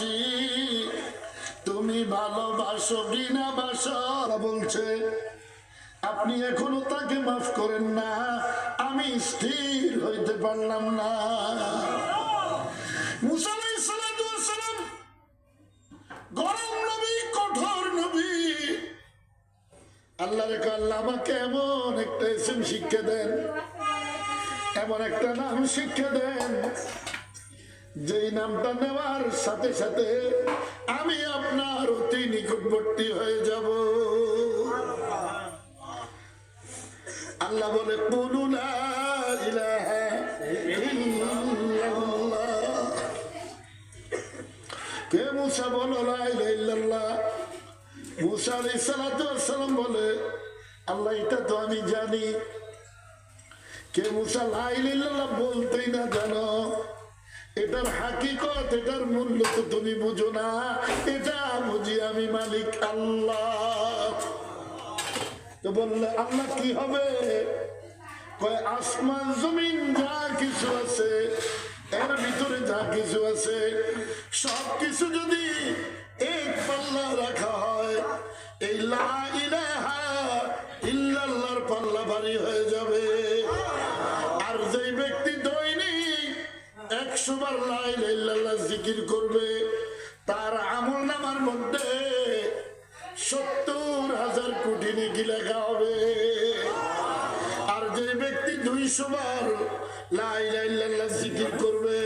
ভালোবাসি, তুমি ভালোবাসো কিনা বাসো। বলছে আপনি এখনো তাকে মাফ করেন না, আমি স্থির হইতে পারলাম না। মুসা আলাইহিস সালাতু ওয়াস সালাম গরম নবী, কঠোর নবী। আল্লাহ রেখে আল্লাহ আমাকে এমন একটা ইসম শিক্ষা দেন, এমন একটা নাম শিক্ষা দেন, যেই নামটা নেওয়ার সাথে সাথে আমি আপনার অতি নিকটবর্তী হয়ে যাব। আল্লাহ বলে কুলু লা ইলাহা ইল্লাল্লাহ। কে মুসা বলো লা ইলাহা ইল্লাল্লাহ। মুসা আলাইহিস সালাতু ওয়াস সালাম বলে আল্লাহ এটা তো আমি জানি। কে মুসা লা ইলাহা ইল্লাল্লাহ বলতেই না জানো, এটার হাকিকত, এটার মূল্য তো তুমি বুঝো না। এটা বুঝি আমি মালিক আল্লাহ। তো বললে আল্লাহ কি হবে? কয় আসমান জমিন যা কিছু আছে, এর ভিতরে যা কিছু আছে, সব কিছু যদি এক পাল্লা রাখা হয়, এই লা ইলাহা ইল্লাল্লাহর পাল্লা ভারী হয়ে যাবে। আর যেই ব্যক্তি দৈনিক 100 বার লা ইলাহা ইল্লাল্লাহ জিকির করবে, তার আমলনামার মধ্যে 70,000 কোটি নেকি লেখা হবে। আর যে ব্যক্তি 200 বার লা ইলাহা ইল্লাল্লাহ জিকির করবে,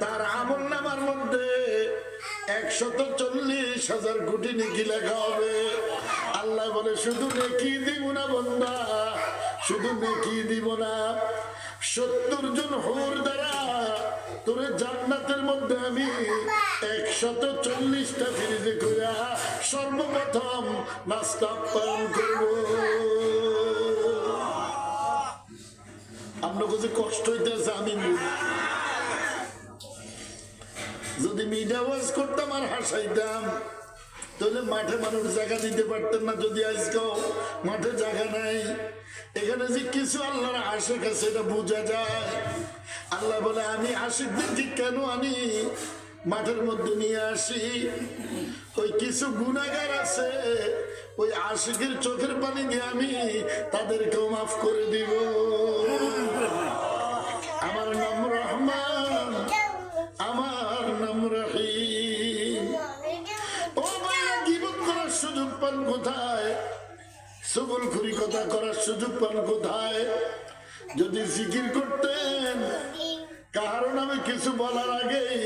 তার আমলনামার মধ্যে 140,000 কোটি নেকি লেখা হবে। আল্লাহ বলে শুধু নেকি দিব না বান্দা, শুধু নেকি দিব না, 70 জন হুর দ্বারা তোরে জান্নাতের মধ্যে আমি 140টা ফিরিজে কইরা সর্বপ্রথম নাস্তা পান করব। আপনার কাছে কষ্ট হইতেছে, আমি যদি মিডিয়া ওয়াজ করতাম আর হাসাইতাম, তাহলে মাঠে মানুষ জায়গা দিতে পারতেন না। যদি আজকেও মাঠে জায়গা নাই, এখানে যে কিছু আল্লাহর আশিক আছে এটা বোঝা যায়। আল্লাহ বলে আমি আশিকদেরকে কেন আনি মাঠের মধ্যে নিয়ে আসি? ওই কিছু গুনাহগার আছে, ওই আশিকের চোখের পানি দিয়ে আমি তাদেরকেও মাফ করে দিব। আমার নাম রহমান, আমার নাম রহিম। ও ভাইরা, গীবত করার সুযোগ পান কোথায়? চুগলখড়ি কথা করার সুযোগ পান কোথায়? যদি জিকির করতেন, কারো নামে কিছু বলার আগেই